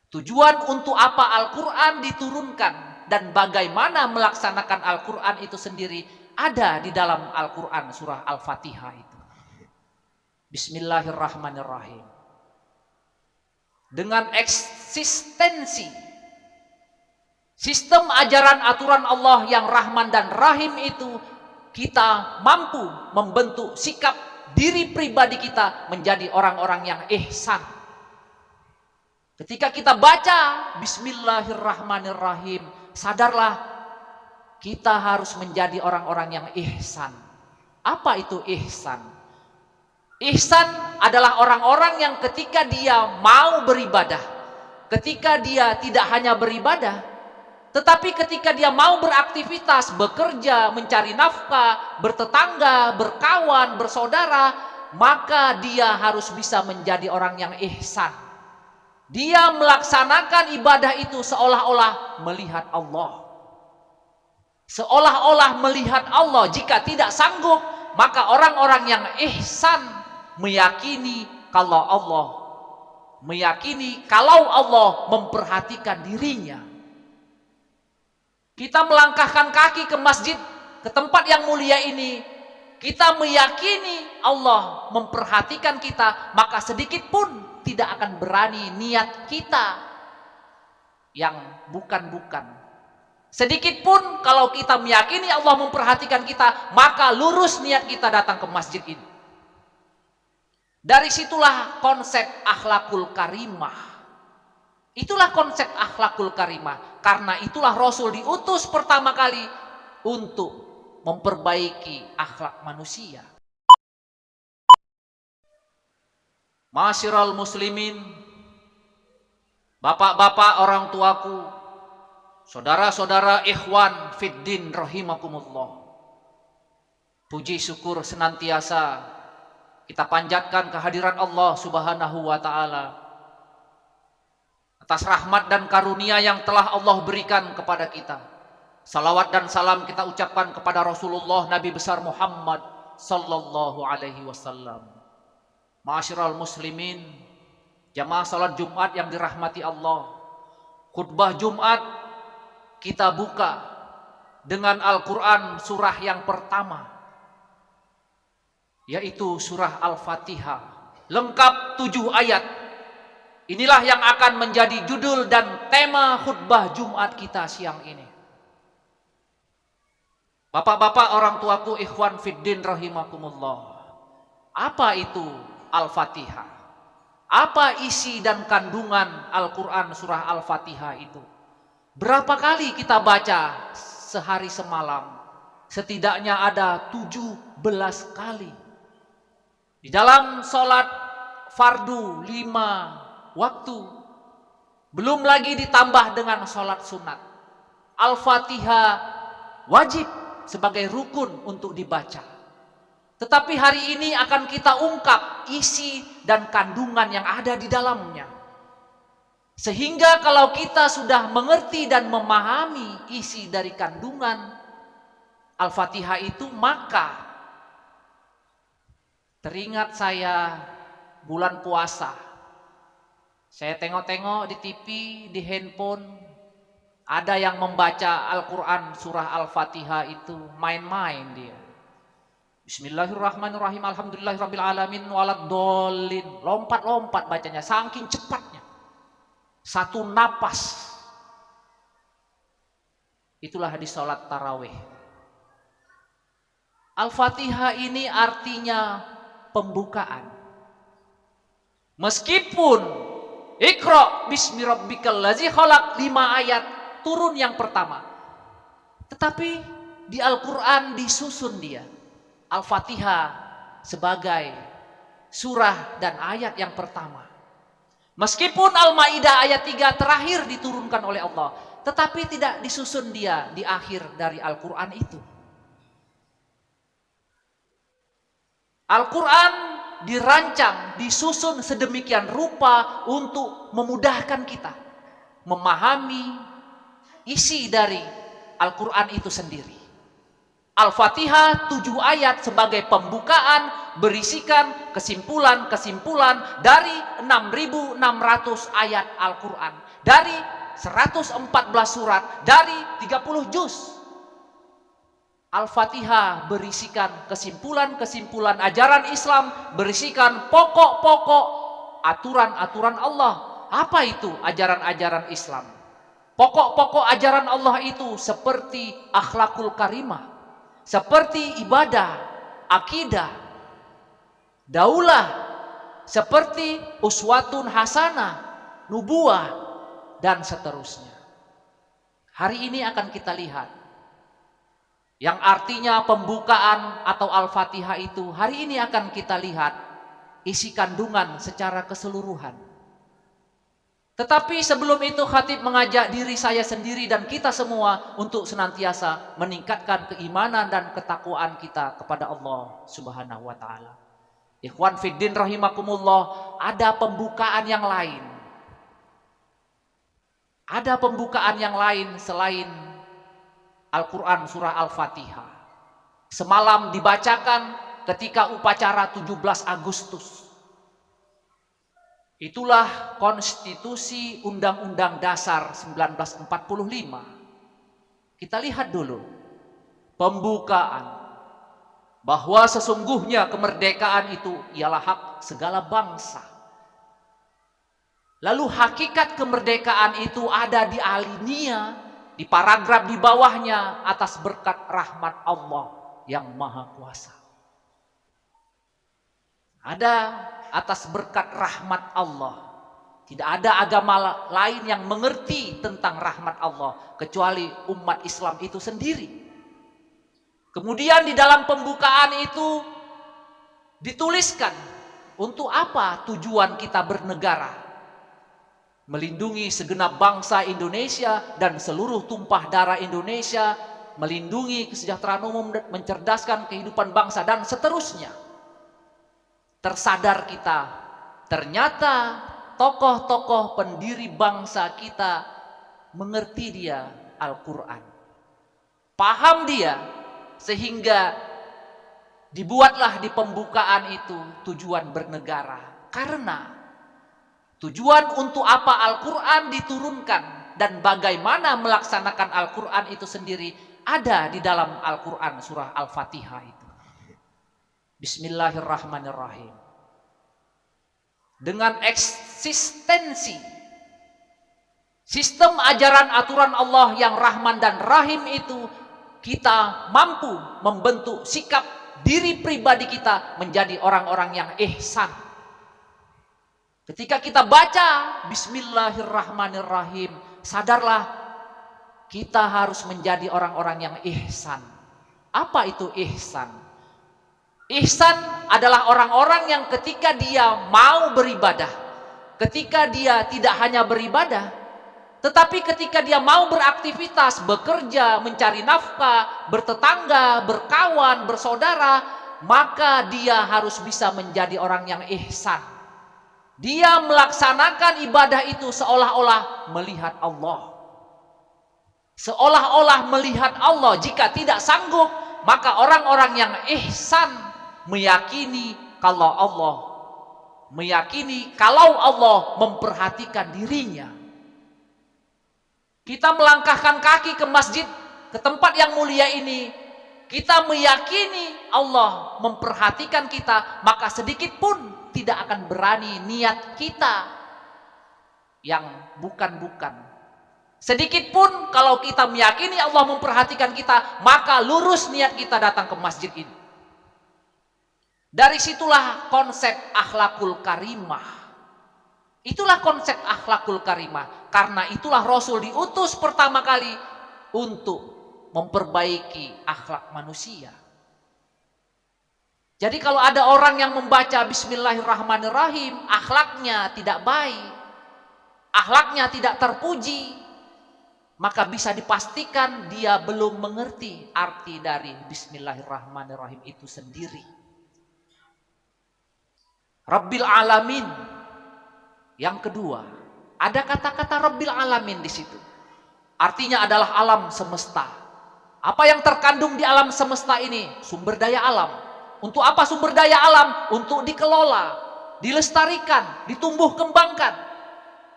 Tujuan untuk apa Al-Quran diturunkan dan bagaimana melaksanakan Al-Quran itu sendiri ada di dalam Al-Quran surah Al-Fatihah itu. Bismillahirrahmanirrahim. Dengan eksistensi sistem ajaran aturan Allah yang Rahman dan Rahim itu, kita mampu membentuk sikap diri pribadi kita menjadi orang-orang yang ihsan. Ketika kita baca Bismillahirrahmanirrahim, sadarlah kita harus menjadi orang-orang yang ihsan. Apa itu ihsan? Ihsan adalah orang-orang yang ketika dia mau beribadah, ketika dia tidak hanya beribadah, tetapi ketika dia mau beraktivitas, bekerja, mencari nafkah, bertetangga, berkawan, bersaudara, maka dia harus bisa menjadi orang yang ihsan. Dia melaksanakan ibadah itu seolah-olah melihat Allah. Seolah-olah melihat Allah. Jika tidak sanggup, maka orang-orang yang ihsan meyakini kalau Allah memperhatikan dirinya. Kita melangkahkan kaki ke masjid, ke tempat yang mulia ini, kita meyakini Allah memperhatikan kita, maka sedikit pun tidak akan berani niat kita yang bukan-bukan. Sedikit pun kalau kita meyakini Allah memperhatikan kita, maka lurus niat kita datang ke masjid ini. Dari situlah konsep akhlakul karimah. Itulah konsep akhlakul karimah. Karena itulah Rasul diutus pertama kali untuk memperbaiki akhlak manusia. Masyiral muslimin, bapak-bapak orang tuaku, saudara-saudara ikhwan fiddin rahimakumullah. Puji syukur senantiasa kita panjatkan kehadiran Allah Subhanahu wa ta'ala atas rahmat dan karunia yang telah Allah berikan kepada kita. Salawat dan salam kita ucapkan kepada Rasulullah Nabi besar Muhammad sallallahu alaihi wasallam. Ma'asyiral muslimin, jamaah salat Jumat yang dirahmati Allah. Khutbah Jumat kita buka dengan Al-Quran surah yang pertama, yaitu surah Al-Fatihah, lengkap 7 ayat. Inilah yang akan menjadi judul dan tema khutbah Jumat kita siang ini. Bapak-bapak orang tuaku ikhwan fiddin rahimakumullah. Apa itu Al-Fatihah? Apa isi dan kandungan Al-Quran surah Al-Fatihah itu? Berapa kali kita baca sehari semalam? Setidaknya ada 17 kali. Di dalam sholat fardu 5 waktu, belum lagi ditambah dengan sholat sunat. Al-Fatihah wajib sebagai rukun untuk dibaca. Tetapi hari ini akan kita ungkap isi dan kandungan yang ada di dalamnya. Sehingga kalau kita sudah mengerti dan memahami isi dari kandungan Al-Fatihah itu, maka teringat saya bulan puasa. Saya tengok-tengok di TV, di handphone, ada yang membaca Al-Quran surah Al-Fatihah itu main-main dia. Bismillahirrahmanirrahim, alhamdulillahirabbil alamin waladdallin. Lompat-lompat bacanya saking cepatnya. Satu napas. Itulah di salat tarawih. Al-Fatihah ini artinya pembukaan. Meskipun Iqra bismi rabbikal ladzi khalaq 5 ayat turun yang pertama, tetapi di Al-Quran disusun dia Al-Fatihah sebagai surah dan ayat yang pertama. Meskipun Al-Maidah ayat 3 terakhir diturunkan oleh Allah, tetapi tidak disusun dia di akhir dari Al-Quran itu. Al-Quran dirancang, disusun sedemikian rupa untuk memudahkan kita memahami isi dari Al-Quran itu sendiri. Al-Fatihah 7 ayat sebagai pembukaan berisikan kesimpulan-kesimpulan dari 6.600 ayat Al-Quran, dari 114 surat, dari 30 juz. Al-Fatihah berisikan kesimpulan-kesimpulan ajaran Islam, berisikan pokok-pokok aturan-aturan Allah. Apa itu ajaran-ajaran Islam? Pokok-pokok ajaran Allah itu seperti akhlakul karimah, seperti ibadah, akidah, daulah, seperti uswatun hasanah, nubuah, dan seterusnya. Hari ini akan kita lihat, yang artinya pembukaan atau Al-Fatihah itu, hari ini akan kita lihat isi kandungan secara keseluruhan. Tetapi sebelum itu khatib mengajak diri saya sendiri dan kita semua untuk senantiasa meningkatkan keimanan dan ketakwaan kita kepada Allah Subhanahu wa taala. Ikhwan fiddin rahimakumullah, ada pembukaan yang lain. Ada pembukaan yang lain selain Al-Quran surah Al-Fatihah. Semalam dibacakan ketika upacara 17 Agustus. Itulah konstitusi Undang-Undang Dasar 1945. Kita lihat dulu pembukaan bahwa sesungguhnya kemerdekaan itu ialah hak segala bangsa. Lalu hakikat kemerdekaan itu ada di alinea, di paragraf di bawahnya, atas berkat rahmat Allah yang Maha Kuasa. Ada atas berkat rahmat Allah. Tidak ada agama lain yang mengerti tentang rahmat Allah kecuali umat Islam itu sendiri. Kemudian di dalam pembukaan itu dituliskan untuk apa tujuan kita bernegara. Melindungi segenap bangsa Indonesia dan seluruh tumpah darah Indonesia, melindungi kesejahteraan umum, mencerdaskan kehidupan bangsa, dan seterusnya. Tersadar kita, ternyata tokoh-tokoh pendiri bangsa kita mengerti dia Al-Quran. Paham dia, sehingga dibuatlah di pembukaan itu tujuan bernegara. Karena tujuan untuk apa Al-Quran diturunkan dan bagaimana melaksanakan Al-Quran itu sendiri ada di dalam Al-Quran surah Al-Fatihah itu. Bismillahirrahmanirrahim. Dengan eksistensi sistem ajaran aturan Allah yang Rahman dan Rahim itu, kita mampu membentuk sikap diri pribadi kita menjadi orang-orang yang ihsan. Ketika kita baca Bismillahirrahmanirrahim, sadarlah kita harus menjadi orang-orang yang ihsan. Apa itu ihsan? Ihsan adalah orang-orang yang ketika dia mau beribadah, ketika dia tidak hanya beribadah, tetapi ketika dia mau beraktivitas, bekerja, mencari nafkah, bertetangga, berkawan, bersaudara, maka dia harus bisa menjadi orang yang ihsan. Dia melaksanakan ibadah itu seolah-olah melihat Allah. Seolah-olah melihat Allah. Jika tidak sanggup, maka orang-orang yang ihsan meyakini kalau Allah memperhatikan dirinya. Kita melangkahkan kaki ke masjid, ke tempat yang mulia ini, kita meyakini Allah memperhatikan kita, maka sedikit pun tidak akan berani niat kita yang bukan-bukan. Sedikit pun kalau kita meyakini Allah memperhatikan kita, maka lurus niat kita datang ke masjid ini. Dari situlah konsep akhlakul karimah. Itulah konsep akhlakul karimah. Karena itulah Rasul diutus pertama kali untuk memperbaiki akhlak manusia. Jadi kalau ada orang yang membaca Bismillahirrahmanirrahim, akhlaknya tidak baik, akhlaknya tidak terpuji, maka bisa dipastikan dia belum mengerti arti dari Bismillahirrahmanirrahim itu sendiri. Rabbil Alamin. Yang kedua, ada kata-kata Rabbil Alamin di situ. Artinya adalah alam semesta. Apa yang terkandung di alam semesta ini? Sumber daya alam. Untuk apa sumber daya alam? Untuk dikelola, dilestarikan, ditumbuh kembangkan.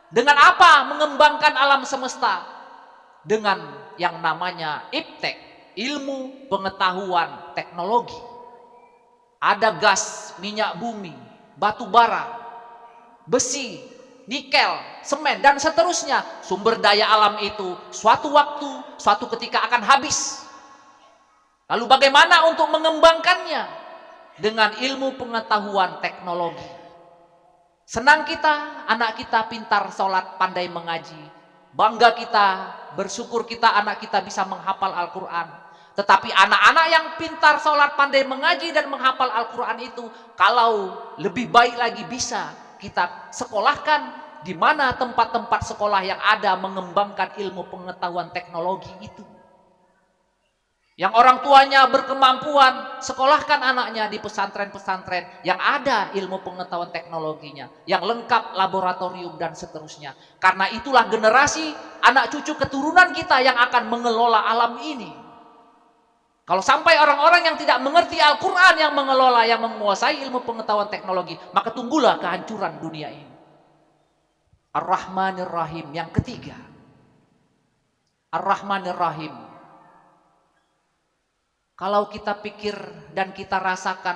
Dengan apa mengembangkan alam semesta? Dengan yang namanya iptek, ilmu pengetahuan teknologi. Ada gas, minyak bumi, batu bara, besi, nikel, semen, dan seterusnya. Sumber daya alam itu suatu waktu, suatu ketika akan habis. Lalu bagaimana untuk mengembangkannya? Dengan ilmu pengetahuan teknologi. Senang kita, anak kita pintar sholat, pandai mengaji. Bangga kita, bersyukur kita anak kita bisa menghafal Al-Quran. Tetapi anak-anak yang pintar sholat, pandai mengaji dan menghafal Al-Quran itu, kalau lebih baik lagi bisa kita sekolahkan di mana tempat-tempat sekolah yang ada mengembangkan ilmu pengetahuan teknologi itu. Yang orang tuanya berkemampuan, sekolahkan anaknya di pesantren-pesantren yang ada ilmu pengetahuan teknologinya, yang lengkap laboratorium dan seterusnya. Karena itulah generasi anak cucu keturunan kita yang akan mengelola alam ini. Kalau sampai orang-orang yang tidak mengerti Al-Quran yang mengelola, yang menguasai ilmu pengetahuan teknologi, maka tunggulah kehancuran dunia ini. Ar-Rahmanir Rahim yang ketiga. Ar-Rahmanir Rahim. Kalau kita pikir dan kita rasakan,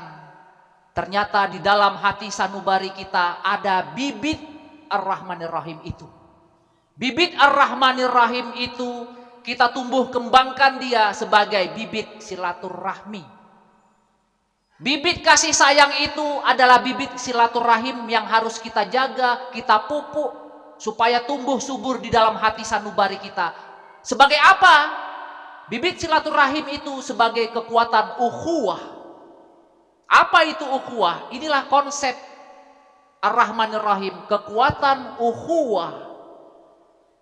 ternyata di dalam hati sanubari kita ada bibit Ar-Rahmanir Rahim itu. Bibit Ar-Rahmanir Rahim itu kita tumbuh kembangkan dia sebagai bibit silaturahmi. Bibit kasih sayang itu adalah bibit silaturahim yang harus kita jaga, kita pupuk supaya tumbuh subur di dalam hati sanubari kita. Sebagai apa? Bibit silaturahim itu sebagai kekuatan ukhuwah. Apa itu ukhuwah? Inilah konsep Ar-Rahmanir Rahim, kekuatan ukhuwah.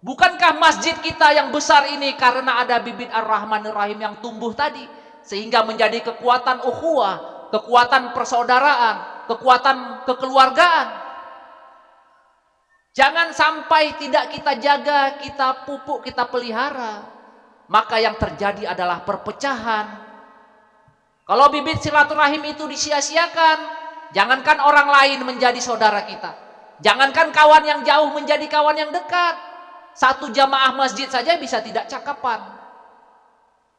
Bukankah masjid kita yang besar ini karena ada bibit Ar-Rahmanir Rahim yang tumbuh tadi, sehingga menjadi kekuatan ukhuwah, kekuatan persaudaraan, kekuatan kekeluargaan. Jangan sampai tidak kita jaga, kita pupuk, kita pelihara. Maka yang terjadi adalah perpecahan. Kalau bibit silaturahim itu disia-siakan, jangankan orang lain menjadi saudara kita, jangankan kawan yang jauh menjadi kawan yang dekat, satu jamaah masjid saja bisa tidak cakapan.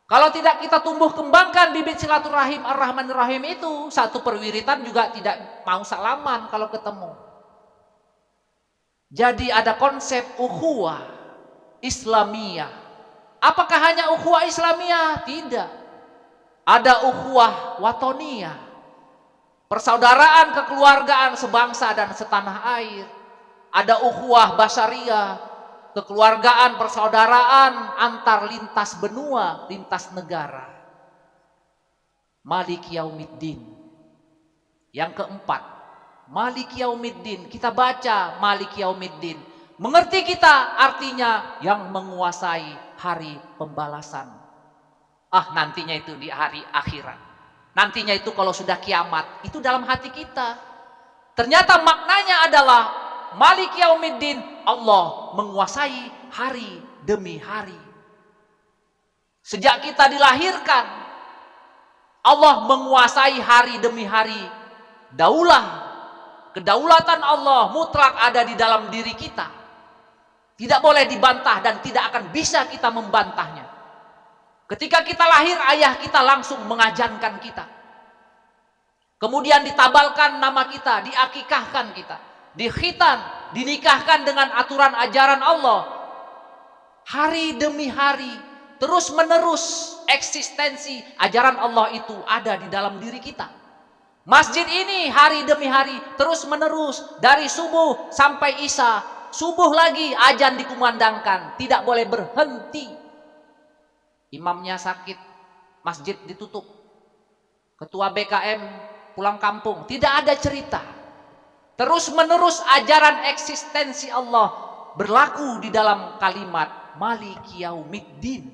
Kalau tidak kita tumbuh kembangkan bibit silaturahim Ar-Rahmanir Rahim itu, satu perwiritan juga tidak mau salaman kalau ketemu. Jadi ada konsep ukhuwah Islamiyah. Apakah hanya ukhuwah Islamiyah? Tidak. Ada ukhuwah watoniyah. Persaudaraan kekeluargaan sebangsa dan setanah air. Ada ukhuwah basyariyah. Kekeluargaan persaudaraan antar lintas benua, lintas negara. Maliki Yaumiddin. Yang keempat, Maliki Yaumiddin. Kita baca Maliki Yaumiddin. Mengerti kita artinya yang menguasai hari pembalasan. Nantinya itu di hari akhirat. Nantinya itu kalau sudah kiamat, itu dalam hati kita. Ternyata maknanya adalah Maliki Yaumiddin, Allah menguasai hari demi hari. Sejak kita dilahirkan, Allah menguasai hari demi hari. Kedaulatan Allah mutlak ada di dalam diri kita. Tidak boleh dibantah dan tidak akan bisa kita membantahnya. Ketika kita lahir, ayah kita langsung mengajankan kita. Kemudian ditabalkan nama kita, diakikahkan kita, dikhitan, dinikahkan dengan aturan ajaran Allah. Hari demi hari, terus menerus eksistensi ajaran Allah itu ada di dalam diri kita. Masjid ini hari demi hari, terus menerus dari subuh sampai isya. Subuh lagi azan dikumandangkan, tidak boleh berhenti. Imamnya sakit, masjid ditutup. Ketua BKM pulang kampung, tidak ada cerita. Terus menerus ajaran eksistensi Allah berlaku di dalam kalimat Maliki Yaumiddin,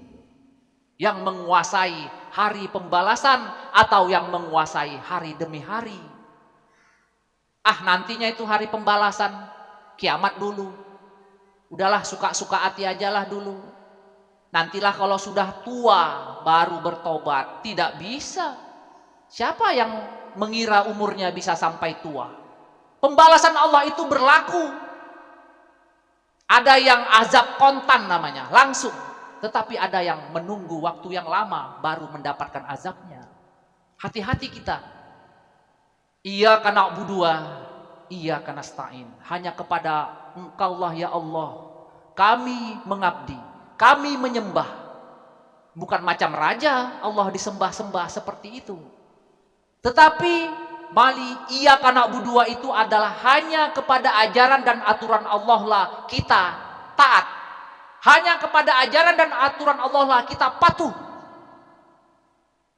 yang menguasai hari pembalasan atau yang menguasai hari demi hari. Nantinya itu hari pembalasan. Kiamat dulu. Udahlah suka-suka hati ajalah dulu. Nantilah kalau sudah tua baru bertobat. Tidak bisa. Siapa yang mengira umurnya bisa sampai tua? Pembalasan Allah itu berlaku. Ada yang azab kontan namanya, langsung. Tetapi ada yang menunggu waktu yang lama baru mendapatkan azabnya. Hati-hati kita. Iyyaka na'budu wa iyyaka nasta'in. Hanya kepada Engkaulah ya Allah kami mengabdi, kami menyembah. Bukan macam raja Allah disembah-sembah seperti itu. Tetapi iyyaka na'budu wa itu adalah hanya kepada ajaran dan aturan Allah lah kita taat. Hanya kepada ajaran dan aturan Allah lah kita patuh.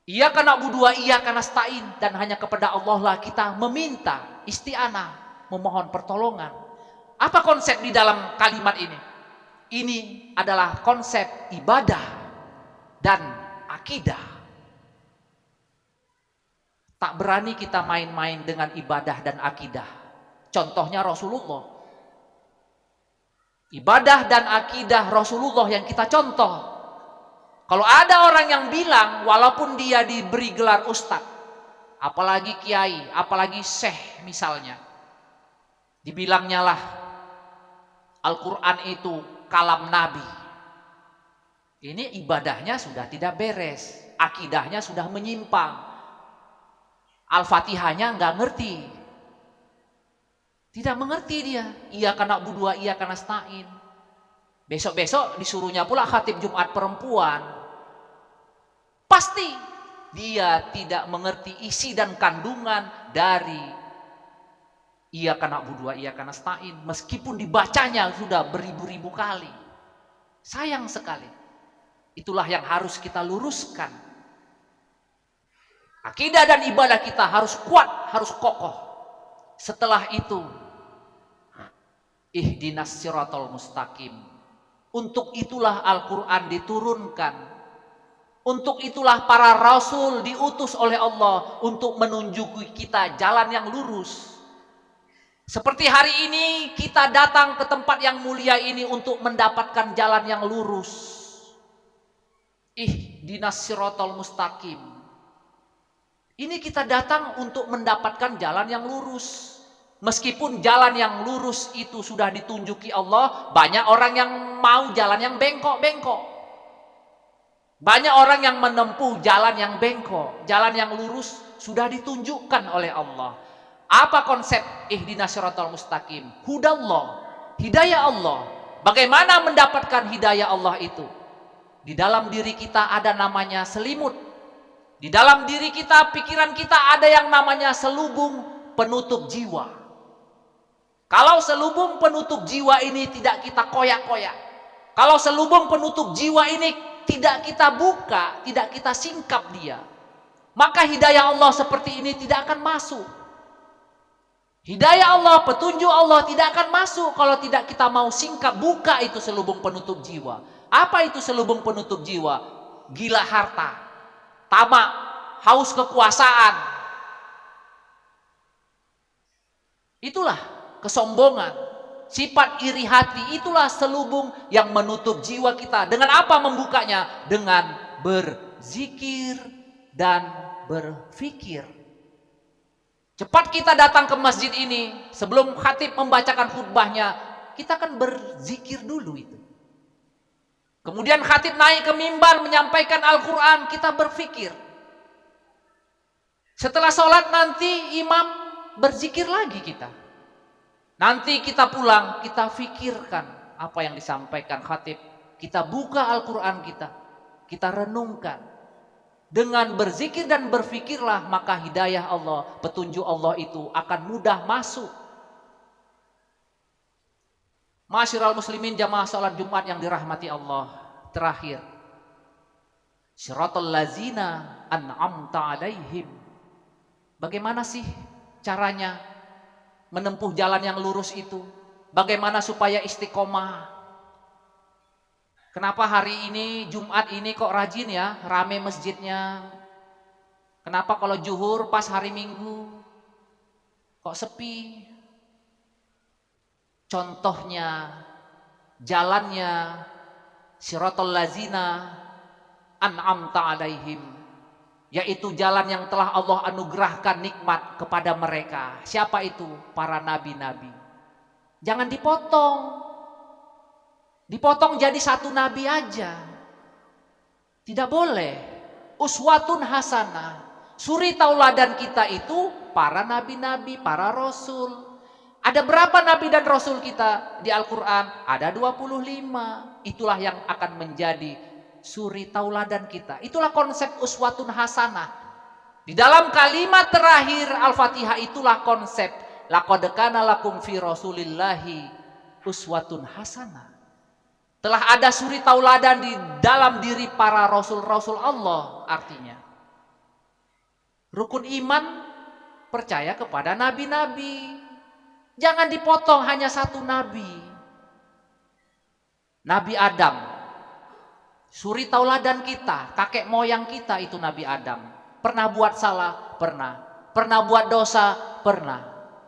Iyyaka na'budu wa iyyaka nasta'in, dan hanya kepada Allah lah kita meminta isti'anah, memohon pertolongan. Apa konsep di dalam kalimat ini? Ini adalah konsep ibadah dan akidah. Tak berani kita main-main dengan ibadah dan akidah. Contohnya Rasulullah. Ibadah dan akidah Rasulullah yang kita contoh. Kalau ada orang yang bilang, walaupun dia diberi gelar ustadz, apalagi kiai, apalagi syekh misalnya, dibilangnya lah Al-Quran itu kalam Nabi. Ini ibadahnya sudah tidak beres, akidahnya sudah menyimpang, Al-Fatihahnya nggak ngerti, tidak mengerti dia. Iyyaka na'budu wa iyyaka nasta'in. Besok-besok disuruhnya pula khatib Jumat perempuan. Pasti dia tidak mengerti isi dan kandungan dari iyyaka na'budu wa iyyaka nasta'in, meskipun dibacanya sudah beribu-ribu kali. Sayang sekali. Itulah yang harus kita luruskan. Akidah dan ibadah kita harus kuat, harus kokoh. Setelah itu, ihdinas siratal mustaqim. Untuk itulah Al-Quran diturunkan. Untuk itulah para rasul diutus oleh Allah untuk menunjuki kita jalan yang lurus. Seperti hari ini kita datang ke tempat yang mulia ini untuk mendapatkan jalan yang lurus. Ihdinas siratal mustaqim. Ini kita datang untuk mendapatkan jalan yang lurus. Meskipun jalan yang lurus itu sudah ditunjuki Allah, banyak orang yang mau jalan yang bengkok-bengkok. Banyak orang yang menempuh jalan yang bengkok. Jalan yang lurus sudah ditunjukkan oleh Allah. Apa konsep ihdinas siratal mustaqim? Hudallah, hidayah Allah. Bagaimana mendapatkan hidayah Allah itu? Di dalam diri kita ada namanya selimut. Di dalam diri kita, pikiran kita ada yang namanya selubung penutup jiwa. Kalau selubung penutup jiwa ini tidak kita koyak-koyak, kalau selubung penutup jiwa ini tidak kita buka, tidak kita singkap dia, maka hidayah Allah seperti ini tidak akan masuk. Hidayah Allah, petunjuk Allah tidak akan masuk kalau tidak kita mau singkap, buka itu selubung penutup jiwa. Apa itu selubung penutup jiwa? Gila harta, tamak, haus kekuasaan. Itulah kesombongan, sifat iri hati. Itulah selubung yang menutup jiwa kita. Dengan apa membukanya? Dengan berzikir dan berfikir. Cepat kita datang ke masjid ini, sebelum khatib membacakan khutbahnya, kita kan berzikir dulu itu. Kemudian khatib naik ke mimbar menyampaikan Al-Quran, kita berfikir. Setelah sholat nanti imam berzikir lagi kita. Nanti kita pulang, kita fikirkan apa yang disampaikan khatib. Kita buka Al-Quran kita renungkan. Dengan berzikir dan berfikirlah, maka hidayah Allah, petunjuk Allah itu akan mudah masuk. Ma'asyiral muslimin jamaah salat Jumat yang dirahmati Allah. Terakhir, siratal lazina an'amta alaihim. Bagaimana sih caranya menempuh jalan yang lurus itu? Bagaimana supaya istiqomah? Kenapa hari ini Jumat ini kok rajin ya, rame masjidnya? Kenapa kalau zuhur pas hari Minggu kok sepi? Contohnya, jalannya siratal lazina an'amta alaihim. yaitu jalan yang telah Allah anugerahkan nikmat kepada mereka. Siapa itu? Para nabi-nabi. Jangan dipotong. Dipotong jadi satu nabi aja. Tidak boleh. Uswatun hasanah. Suri tauladan kita itu para nabi-nabi, para rasul. Ada berapa nabi dan rasul kita di Al-Quran? Ada 25. Itulah yang akan menjadi suri tauladan kita. Itulah konsep uswatun hasanah. Di dalam kalimat terakhir Al-Fatihah itulah konsep laqad kana lakum fi rasulillahi uswatun hasanah. Telah ada suri tauladan di dalam diri para rasul-rasul Allah. Artinya rukun iman percaya kepada nabi-nabi. Jangan dipotong hanya satu nabi. Nabi Adam, suri tauladan kita, kakek moyang kita itu Nabi Adam. Pernah buat salah? Pernah. Pernah buat dosa? Pernah.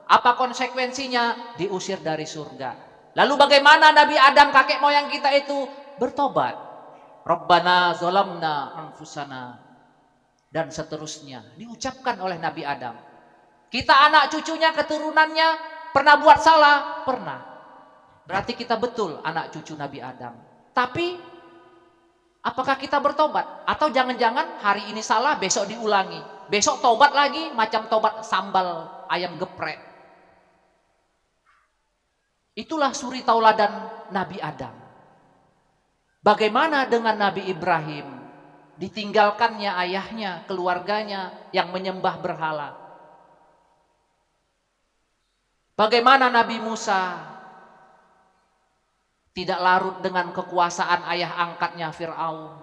Apa konsekuensinya? Diusir dari surga. Lalu bagaimana Nabi Adam, kakek moyang kita itu bertobat? Rabbana zalamna anfusana. Dan seterusnya. Diucapkan oleh Nabi Adam. Kita anak cucunya, keturunannya, pernah buat salah? Pernah. Berarti kita betul anak cucu Nabi Adam. Tapi apakah kita bertobat? Atau jangan-jangan hari ini salah, besok diulangi. Besok tobat lagi, macam tobat sambal ayam geprek. Itulah suri tauladan Nabi Adam. Bagaimana dengan Nabi Ibrahim? Ditinggalkannya ayahnya, keluarganya yang menyembah berhala. Bagaimana Nabi Musa? Tidak larut dengan kekuasaan ayah angkatnya Fir'aun.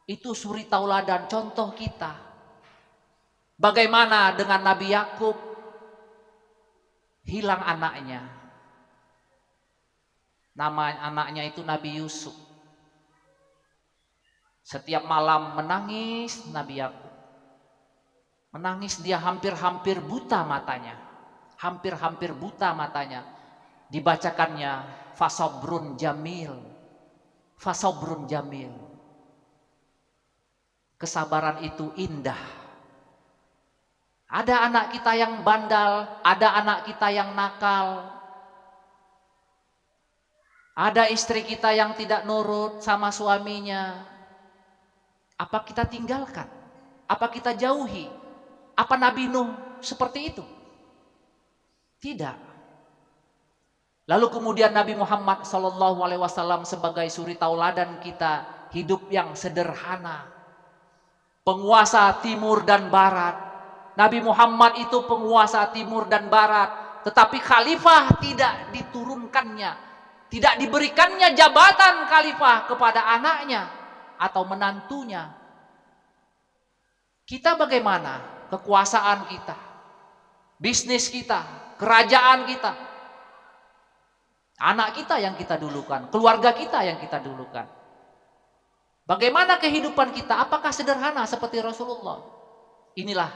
Itu suri tauladan contoh kita. Bagaimana dengan Nabi Yakub? Hilang anaknya. Nama anaknya itu Nabi Yusuf. Setiap malam menangis Nabi Yakub. Menangis dia hampir-hampir buta matanya. Hampir-hampir buta matanya. Dibacakannya fasobrun jamil. Fasobrun jamil. Kesabaran itu indah. Ada anak kita yang bandal, ada anak kita yang nakal. Ada istri kita yang tidak nurut sama suaminya. Apa kita tinggalkan? Apa kita jauhi? Apa Nabi Nuh seperti itu? Tidak. Lalu kemudian Nabi Muhammad SAW sebagai suri tauladan kita hidup yang sederhana. Penguasa timur dan barat. Nabi Muhammad itu penguasa timur dan barat. Tetapi khalifah tidak diturunkannya. Tidak diberikannya jabatan khalifah kepada anaknya atau menantunya. Kita bagaimana? Kekuasaan kita, bisnis kita, kerajaan kita. Anak kita yang kita dulukan, keluarga kita yang kita dulukan. Bagaimana kehidupan kita? Apakah sederhana seperti Rasulullah? Inilah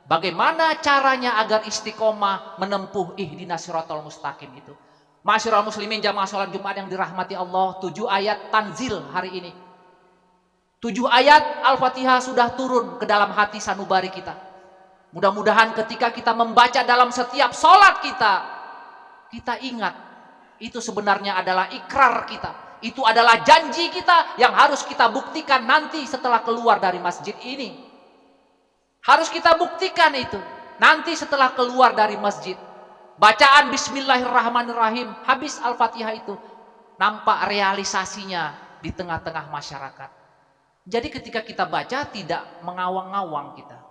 bagaimana caranya agar istiqomah menempuh ihdinas siratal mustaqim itu. Masyarul muslimin jamaah sholat Jumat yang dirahmati Allah, 7 ayat tanzil hari ini. 7 ayat Al-Fatihah sudah turun ke dalam hati sanubari kita. Mudah-mudahan ketika kita membaca dalam setiap sholat kita ingat itu sebenarnya adalah ikrar kita. Itu adalah janji kita yang harus kita buktikan nanti setelah keluar dari masjid ini. Harus kita buktikan itu nanti setelah keluar dari masjid. Bacaan Bismillahirrahmanirrahim, habis Al-Fatihah itu nampak realisasinya di tengah-tengah masyarakat. Jadi ketika kita baca tidak mengawang-awang kita.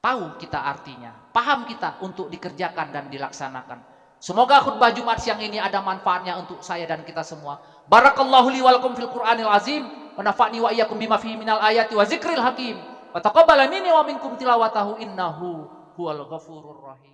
Tahu kita artinya, paham kita untuk dikerjakan dan dilaksanakan. Semoga khutbah Jumat siang ini ada manfaatnya untuk saya dan kita semua. Barakallahu li wa lakum fil Qur'anil azim wa nafa'ni wa iyyakum bima fihi minal ayati wa zikril hakim. Wa taqabbala minni wa minkum tilawatahu innahu huwal ghafurur rahim.